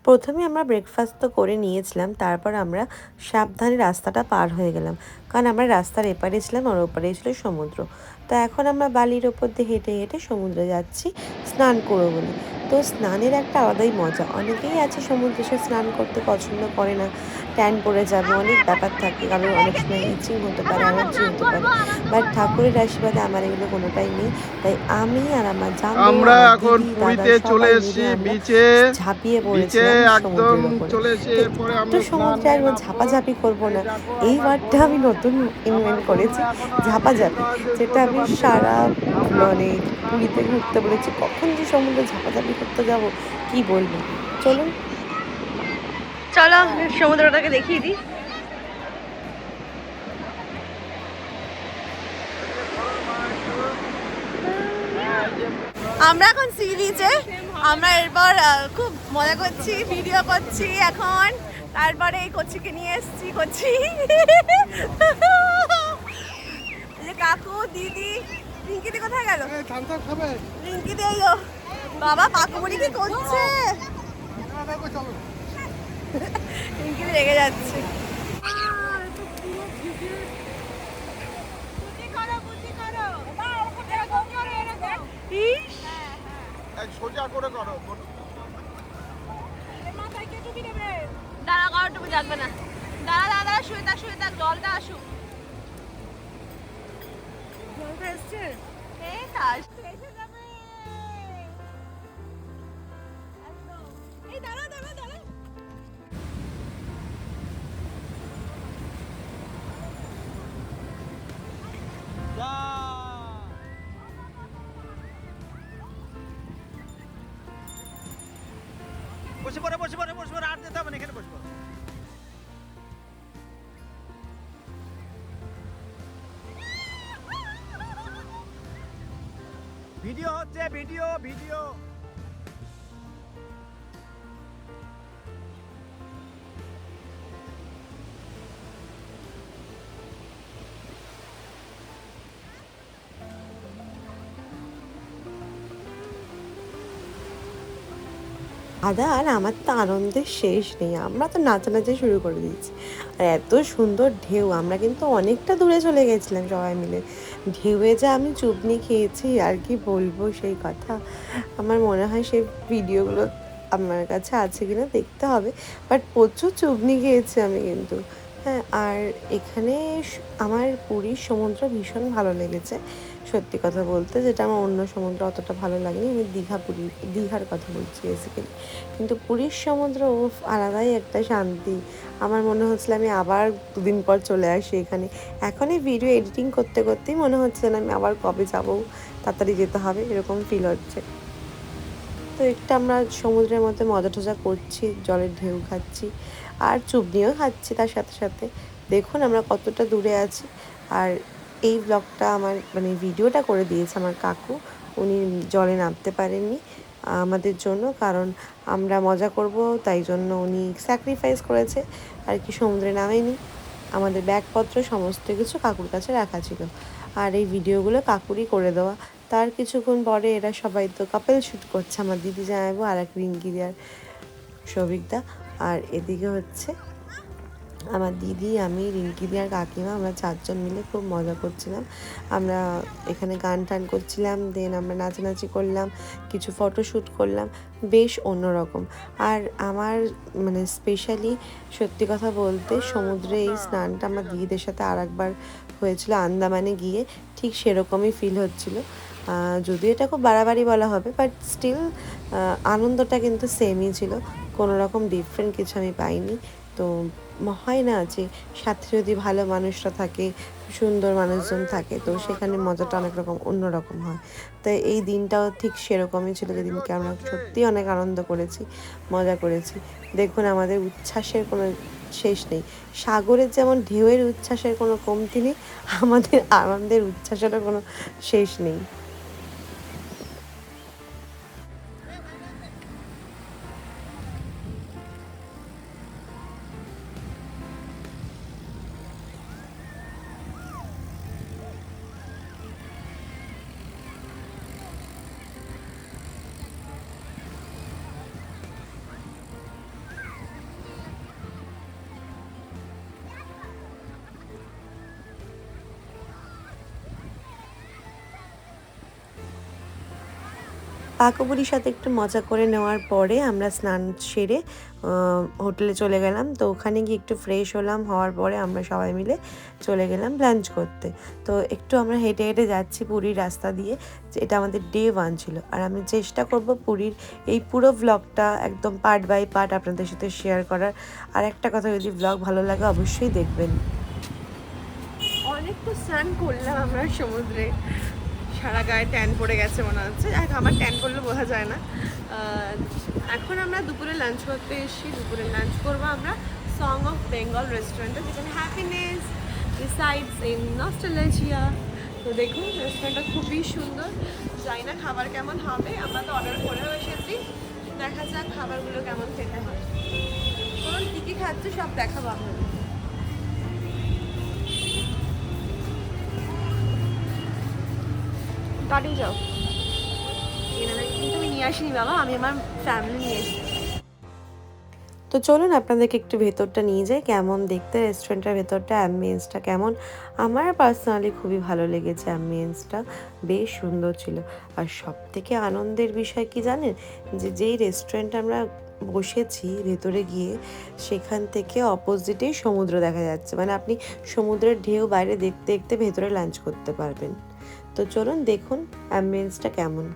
প্রথমে আমরা ব্রেকফাস্ট তো করে নিয়েছিলাম, তারপর আমরা সাবধানে রাস্তাটা পার হয়ে গেলাম, কারণ আমরা রাস্তার এপারে ছিলাম আর ওপারে ছিল সমুদ্র। তো এখন আমরা বালির ওপর দিয়ে হেঁটে হেঁটে সমুদ্রে যাচ্ছি স্নান করবো বলে। তো স্নানের একটা আলাদাই মজা। অনেকেই আছে সমুদ্রে এসে স্নান করতে পছন্দ করে না, ট্যান পড়ে যাবে, অনেক ব্যাপার থাকে, কারোর অনেক সময় ইচিং হতে পারে, অ্যালার্জি হতে পারে। বাট ঠাকুরের আশীর্বাদে আমার এগুলো কোনোটাই নেই। তাই আমি আর আমার জামাইবাবু, আমরা আমার এখন দিদি, দাদা পুরীতে চলে সবাই এসেছি মিলে আমরা বিচে। ঝাঁপিয়ে বিচে পড়েছিলাম একদম সমুদ্রের ওপরে। চলে এসে তো এরপরে একটু আমরা স্নান সমুদ্রে নিয়ে একদম নামবো। ঝাপাঝাপি করবো এই না, দেখো এই আমার ওয়ার্ডটা গরু, আমি নতুন আমার ইনভেন্ট গরু করেছি, এখনো ঝাপাঝাপি, এক্সারসাইজ যেটা করতে আমি পারছে না। সারা আমরা এখন মানে স্নান পুরীতে করে ঘুরতে নামবো। বলেছি, কখন যে সমুদ্রে ঝাপাঝাপি করতে যাব কি বলবো। চলুন, চলো সমুদ্রটাকে দেখিয়ে দিই। আমরা এখন সি বিচে, আমরা এরপর খুব মজা করছি, ভিডিও করছি এখন। তারপরে এই কচিকে নিয়ে এসেছি, কচি যে কাকু দিদি। রিঙ্কিদি কোথায় গেল? রিঙ্কিদি এই ও বাবা, কাকুমণি কি করছে? রিঙ্কিদি রেগে যাচ্ছে। ইস, সোজা করে করো। দাঁড়া, কারো টুপি যাবে না। দাঁড়া দাঁড়া দাঁড়া, শুয়ে থাক শুয়ে থাক, জলটা আসুক। জলটা এসছে, এই তো আসছে, এসে যাবে। একদম। এই দাঁড়া দাঁড়া দাঁড়া। বসে পড়ে বসে পড়ে বসে পড়ে, আর যেতে হবে না, এখানে বসে পড়ে। ভিডিও হচ্ছে, ভিডিও ভিডিও। দাদা আর আমার তো আনন্দের শেষ নেই, আমরা তো নাচানাচি শুরু করে দিয়েছি। আর এত সুন্দর ঢেউ, আমরা কিন্তু অনেকটা দূরে চলে গেছিলাম সবাই মিলে। ঢেউয়ে যা আমি চুবনি খেয়েছি আর কি বলবো সেই কথা। আমার মনে হয় সেই ভিডিওগুলো আমার কাছে আছে কিনা দেখতে হবে, বাট প্রচুর চুবনি খেয়েছি আমি কিন্তু। হ্যাঁ, আর এখানে আমার পুরীর সমুদ্র ভীষণ ভালো লেগেছে সত্যি কথা বলতে, যেটা আমার অন্য সমুদ্র অতটা ভালো লাগেনি। আমি দীঘার কথা বলছি বেসিক্যালি। কিন্তু পুরীর সমুদ্র উফ, আলাদাই একটা শান্তি। আমার মনে হচ্ছিল আমি আবার দুদিন পর চলে আসি এখানে। এখন এই ভিডিও এডিটিং করতে করতেই মনে হচ্ছে না আমি আবার কবে যাব, তাড়াতাড়ি যেতে হবে এরকম ফিল হচ্ছে। তো একটু আমরা সমুদ্রের মধ্যে মজা টজা করছি, জলের ঢেউ খাচ্ছি আর চুবনিও খাচ্ছি তার সাথে সাথে। দেখুন আমরা কতটা দূরে আছি। আর এই ব্লগটা আমার মানে ভিডিওটা করে দিয়েছে আমার কাকু। উনি জলে নামতে পারেননি আমাদের জন্য, কারণ আমরা মজা করব তাই জন্য উনি স্যাক্রিফাইস করেছে আর কি, সমুদ্রে নামেনি। আমাদের ব্যাগপত্র সমস্ত কিছু কাকুর কাছে রাখা ছিল, আর এই ভিডিওগুলো কাকুরই করে দেওয়া। তার কিছুক্ষণ পরে এরা সবাই তো কাপেল শ্যুট করছে, আমার দিদি জানাবো আর এক রিঙ্কিদি আর সৌভিকদা। আর এদিকে হচ্ছে আমার দিদি, আমি, রিঙ্কিদি আর কাকিমা, আমরা চারজন মিলে খুব মজা করছিলাম। আমরা এখানে গান টান করছিলাম, দেন আমরা নাচানাচি করলাম, কিছু ফটোশ্যুট করলাম, বেশ অন্যরকম। আর আমার মানে স্পেশালি সত্যি কথা বলতে সমুদ্রে এই স্নানটা আমার দিদিদের সাথে আর একবার হয়েছিল আন্দামানে গিয়ে, ঠিক সেরকমই ফিল হচ্ছিল। যদিও এটা খুব বাড়াবাড়ি বলা হবে, বাট স্টিল আনন্দটা কিন্তু সেমই ছিল, কোনো রকম ডিফারেন্ট কিছু আমি পাইনি। তো হয় না যে সাথে যদি ভালো মানুষরা থাকে, সুন্দর মানুষজন থাকে, তো সেখানে মজাটা অনেক রকম অন্যরকম হয়। তাই এই দিনটাও ঠিক সেরকমই ছিল, যেদিনকে আমরা সত্যিই অনেক আনন্দ করেছি, মজা করেছি। দেখুন আমাদের উচ্ছ্বাসের কোনো শেষ নেই। সাগরের যেমন ঢেউয়ের উচ্ছ্বাসের কোনো কমতি নেই, আমাদের আনন্দের উচ্ছ্বাসেরও কোনো শেষ নেই। কাকুবুড়ির সাথে একটু মজা করে নেওয়ার পরে আমরা স্নান সেরে হোটেলে চলে গেলাম। তো ওখানে গিয়ে একটু ফ্রেশ হওয়ার পরে আমরা সবাই মিলে চলে গেলাম লাঞ্চ করতে। তো একটু আমরা হেঁটে হেঁটে যাচ্ছি পুরীর রাস্তা দিয়ে, এটা আমাদের ডে 1 ছিল। আর আমি চেষ্টা করব পুরীর এই পুরো ব্লগটা একদম পার্ট বাই পার্ট আপনাদের সাথে শেয়ার করার। আর একটা কথা, যদি ব্লগ ভালো লাগে অবশ্যই দেখবেন। অনেক তো স্নান করলাম আমরা সমুদ্রে, সারা গায়ে ট্যান পড়ে গেছে মনে হচ্ছে। আমার ট্যান পড়লে বোঝা যায় না। এখন আমরা দুপুরে লাঞ্চ করতে এসেছি। দুপুরে লাঞ্চ করবো আমরা সং অফ বেঙ্গল রেস্টুরেন্টে, যেখানে হ্যাপিনেস রিসাইডস ইন নস্টালজিয়া। তো দেখুন রেস্টুরেন্টটা খুবই সুন্দর। জানি না খাবার কেমন হবে, আমরা তো অর্ডার করেও এসেছি, দেখা যাক খাবারগুলো কেমন খেতে হয়। কোন কী কী খাচ্ছে সব দেখাবো আপনাদের। দাঁড়িয়ে যাও, কিন্তু আমি নিয়ে আসিনি বাবা, আমি আমার ফ্যামিলি নিয়ে এসেছি। তো চলুন আপনাদেরকে একটু ভেতরটা নিয়ে যাই, কেমন দেখতে রেস্টুরেন্টের ভেতরটা, অ্যাম্বিয়েন্সটা কেমন। আমার পার্সোনালি খুবই ভালো লেগেছে, অ্যাম্বিয়েন্সটা বেশ সুন্দর ছিল। আর সব থেকে আনন্দের বিষয় কি জানেন, যেই রেস্টুরেন্টে আমরা বসেছি ভেতরে গিয়ে, সেখান থেকে অপোজিটেই সমুদ্র দেখা যাচ্ছে। মানে আপনি সমুদ্রের ঢেউ বাইরে দেখতে দেখতে ভেতরে লাঞ্চ করতে পারবেন। তো চলুন দেখুন অ্যাম্বিয়েন্সটা কেমন।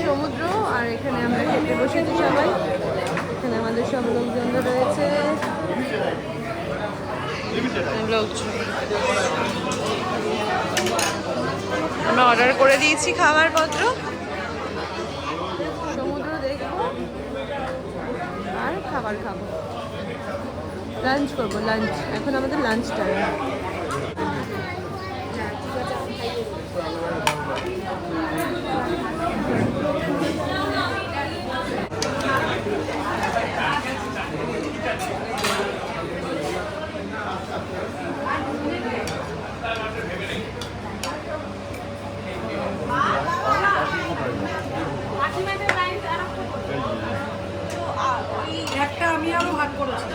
সমুদ্র, আর এখানে আমরা খেতে বসেছি সবাই। এখানে আমাদের সব লোকজনরা রয়েছে। আমরা অর্ডার করে দিয়েছি খাবার পত্র, সমুদ্র দেখবো আর খাবার খাবো, লাঞ্চ করবো। লাঞ্চ এখন আমাদের লাঞ্চ টাইম। একটা আমি আরো ভাগ করেছি।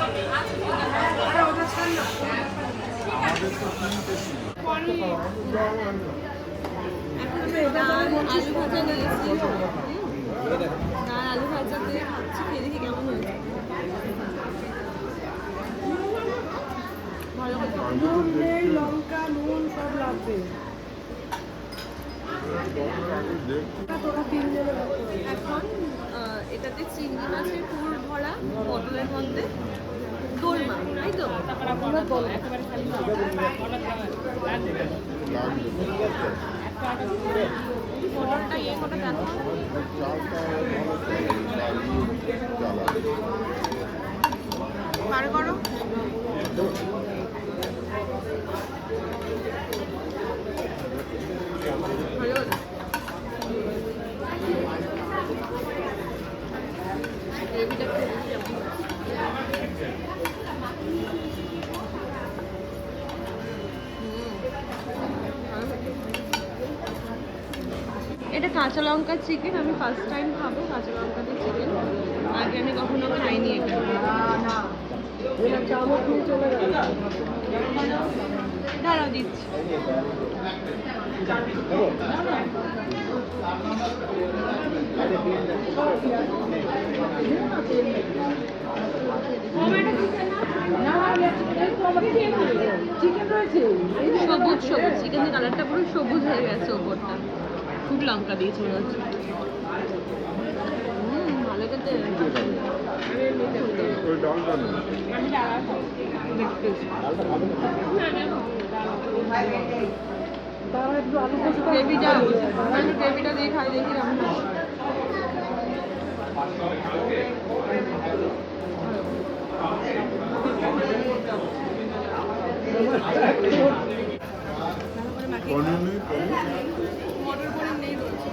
আলু ভাজা নিয়েছি, আলু ভাজা দিয়ে খাচ্ছি, খেয়ে দেখি কেমন হয়েছে। নুন নেই, লঙ্কা নুন সব লাগবে। এখন এটাতে চিংড়ি মাছের পুর ভরা পটলের মধ্যে দোলমা, তাই তো? পটলটা ইয়ে করে দেখো, বার করো। ভালো এটা কাঁচা লঙ্কা চিকেন, আমি ফার্স্ট টাইম খাবো কাঁচা লঙ্কা দিয়ে চিকেন, আগে আমি কখনো খাইনি এটা। দাঁড়াও দিচ্ছি। সবুজ সবুজ চিকেনের কালারটা পুরো সবুজ হয়ে গেছে ওপরটা, খুব লঙ্কা দিয়েছে মনে হচ্ছে। ভালো খেতে। গ্রেভিটা দিয়ে খাই দেখি কেমন হয়। মটর পনির নেই বলছে।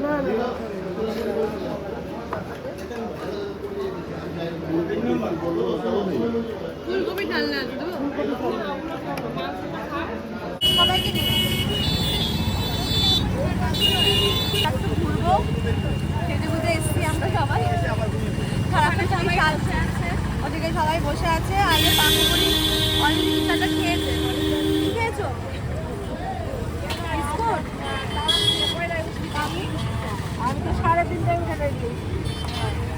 না ফুলকপি ডালনা তো সবাইকে নিয়ে একটু ঘুরবো খেতে খুঁজে এসছি আমরা সবাই খারাপের সবাই আছে ওদিকে সবাই বসে আছে আর পাঙ্গুড়ি অলরেডি তাটা খেয়েছে কি খেয়েছো বিস্কুট আমি তো 3:30 টাইম খেতে দিই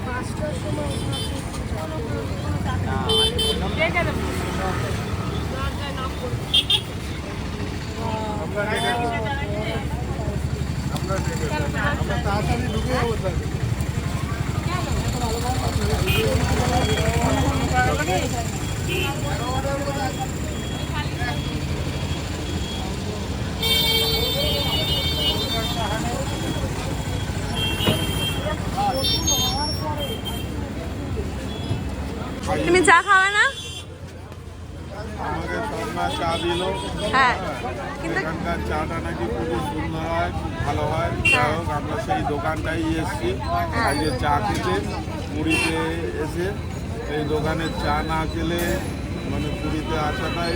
5টার সময় আমরা তাড়াতাড়ি ঢুকে যাবো তাহলে। তুমি চা খাবে না আমাকে সন্ধ্যা চা দিল। হ্যাঁ কিন্তু এখানকার চাটা নাকি খুবই সুন্দর হয়, খুব ভালো হয়। যাই হোক আমরা সেই দোকানটাই এসেছি আজকে চা খেতে। পুরীতে এসে এই দোকানের চা না খেলে মানে পুরীতে আসাটাই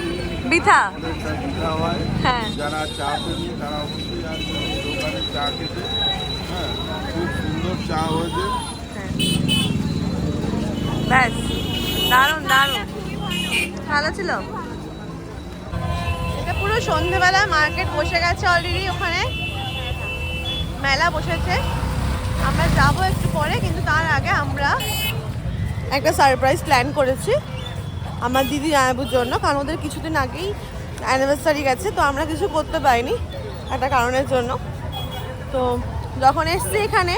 বৃথা অনেকটা দিতে হয়। হ্যাঁ যারা চা পেনি তারা অবশ্যই আসবে এই দোকানে চা খেতে। হ্যাঁ, খুব সুন্দর চা হয়েছে। ব্যাস দারুণ দারুণ ভালো ছিল এটা পুরো সন্ধ্যেবেলা মার্কেট বসে গেছে অলরেডি ওখানে মেলা বসেছে আমরা যাব একটু পরে কিন্তু তার আগে আমরা একটা সারপ্রাইজ প্ল্যান করেছি আমার দিদি জানাবুর জন্য কারণ ওদের কিছুদিন আগেই অ্যানিভার্সারি গেছে তো আমরা কিছু করতে পারিনি একটা কারণের জন্য তো যখন এসছি এখানে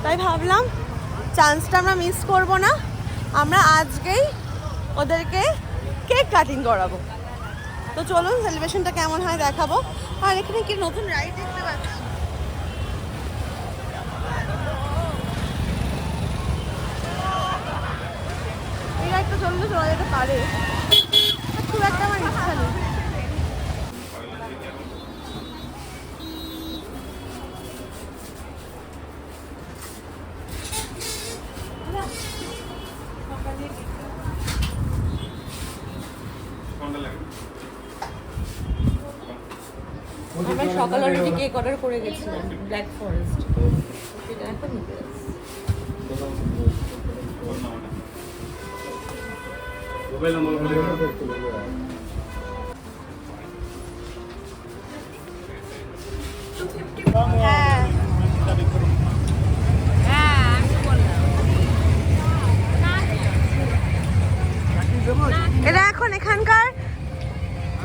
তাই ভাবলাম চান্সটা আমরা মিস করব না আমরা আজকেই ওদেরকে কেক কাটিং করাবো তো চলুন সেলিব্রেশনটা কেমন হয় দেখাবো আর এখানে কি নতুন রাইড দেখতে পাচ্ছি এই রাইডটা চললে চলা যেতে পারে খুব একটা আমার ইচ্ছা নেই আমরা সকাল অলরেডি কেক অর্ডার করে গেছিলাম ব্ল্যাক ফরেস্ট সেটা এখন নিতে যাচ্ছি হ্যাঁ এটা এখন এখানকার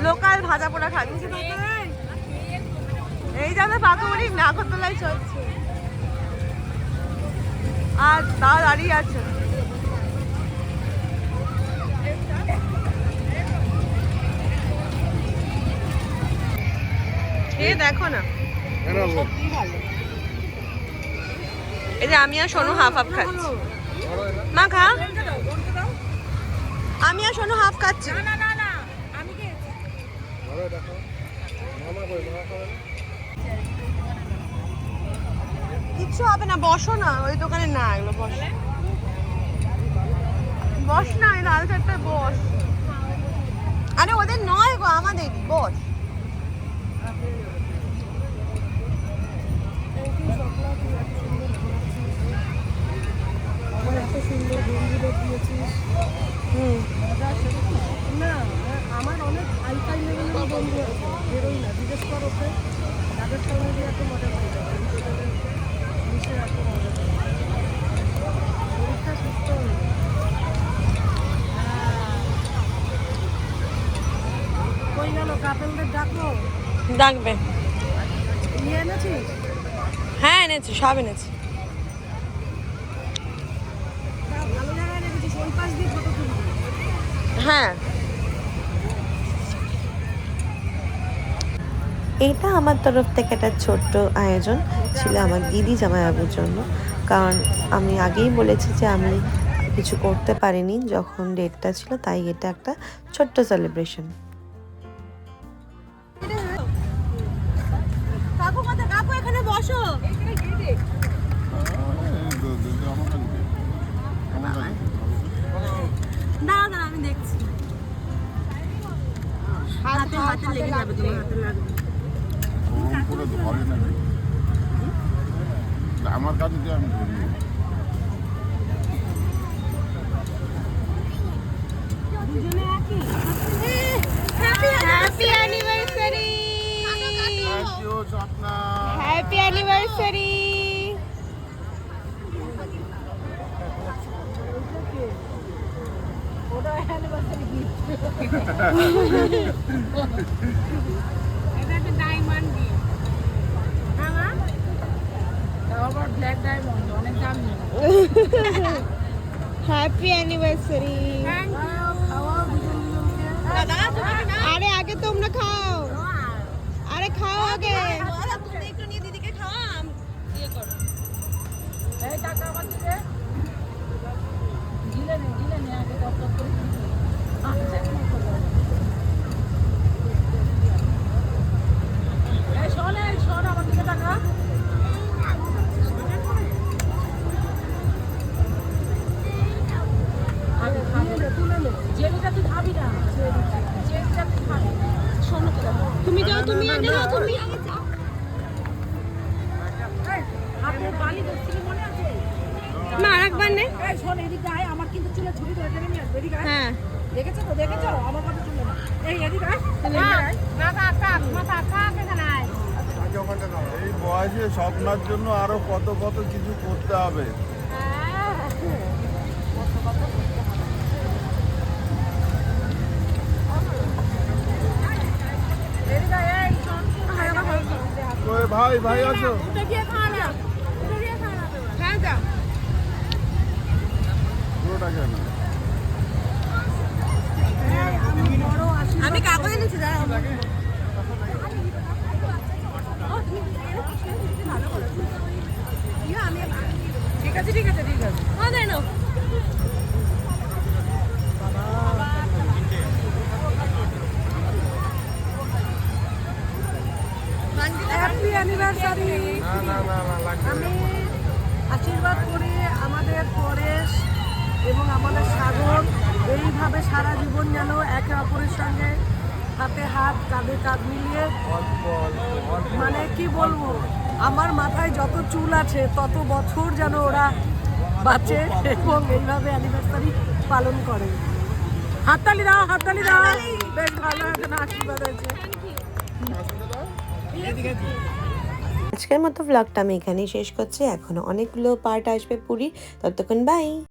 লোকাল ভাজা পোড়া খাচ্ছি এই যাবে পাকুড়ি নাগরদোলায় চলছে আর তাও দাঁড়িয়ে আছে এ দেখো না এই যে আমি আর সোনু হাফ হাফ খাচ্ছি মা খা আমি আর সোনু হাফ খাচ্ছি কিচ্ছু হবে না বসো না ওই দোকানে না এগুলো বস বস না এই লাল চারটায় বস আরে ওদের নয় গো আমাদের বস না আমার অনেক হাইফাই লেভেলের বন্ধু আছে বেরোই না জিজ্ঞেস করো তাদের সঙ্গে গিয়ে এত মজা করে যাবে এত মজা করে পরীক্ষা সুস্থ হয়ে কই গেল কাপেলদের ডাকো ডাকবে নিয়ে এনেছিস হ্যাঁ এনেছি সব এনেছি ভালো জায়গায় রেখেছিস ওই পাশ দিয়ে ফটো তুলবি হ্যাঁ এটা আমার তরফ থেকে একটা ছোট্ট আয়োজন ছিল আমার দিদি জামাইবাবুর জন্য কারণ আমি আগেই বলেছি যে আমি কিছু করতে পারিনি যখন ডেটটা ছিল তাই এটা একটা ছোট্ট সেলিব্রেশন কাকু কোথায় কাকু এখানে বসো লেগে যাবে, তোমার হাতে লাগবে। ওরকম করে ধরে না আমার কাছে দিয়ে আমি ধরি দুজনে একই। Happy anniversary, thank you Swapna happy anniversary. ওটা অ্যানিভার্সারি গিফট। এটা একটা ডায়মন্ড গিফট। হ্যাঁ মা, তাও আবার ব্ল্যাক ডায়মন্ড, অনেক দাম নেই। Happy anniversary. Thank you. খাওয়াও দুজনকে। দাদা তুমি না, আরে আগে তোমরা খাও, আরে খাও আগে। তুমি একটু নিয়ে দিদিকে খাওয়াম, ইয়ে করো। এই টাকা আমার দিকে। গিলে নে আগে কত করে দিবি। আচ্ছা এই শোন আমার দিকে টাকা। জেলিটা তুই খাবি না, জেলিটা তুই খাবি। শোনো তো, তুমি যাও, তুমি আগে যাও, তুমি আগে যাও। এই, হাতে বালি ধরছিলি মনে আছে? মা আরেকবার নে। এই শোন, এদিকে আয়, আমার কিন্তু চুলে ছুরি ধরে টেনে নিয়ে আসবে। এদিকে আয়। হ্যাঁ, দেখেছো আমার কথা চুলে না। এই এদিকে আয়, এদিকে আয়। মাথা কাক এখানে আয়। এই বয়সে স্বপ্নার জন্য আরো কত কত কিছু করতে হবে এদিকে আয়, এই শোন। ওই ভাই আছো উঠে গিয়ে খাওয়া না, উঠে গিয়ে খাওয়া না তোরা। হ্যাঁ যাও। পুরোটা কেন এই, আমি বড় আশীর্বাদ। আমি কাগজ এনেছি, দাঁড়াও। ঠিক আছে হ্যাঁ দেয় নাও। Happy anniversary. না লাগবে আমি আশীর্বাদ করি আমাদের পরেশ এবং আমাদের সাগর এইভাবে সারা জীবন যেন একে অপরের সঙ্গে হাতে হাত কাঁধে কাঁধ মিলিয়ে, মানে কি বলবো, আমার মাথায় যত চুল আছে তত বছর যেন ওরা বাঁচে এবং এইভাবে অ্যানিভার্সারি পালন করে। হাততালি দাও, বেশ ভালো একটা আশীর্বাদ হয়েছে। আজকের মতো ব্লগটা আমি এখানেই শেষ করছি। এখনো অনেকগুলো পার্ট আসবে পুরী, ততক্ষণ বাই।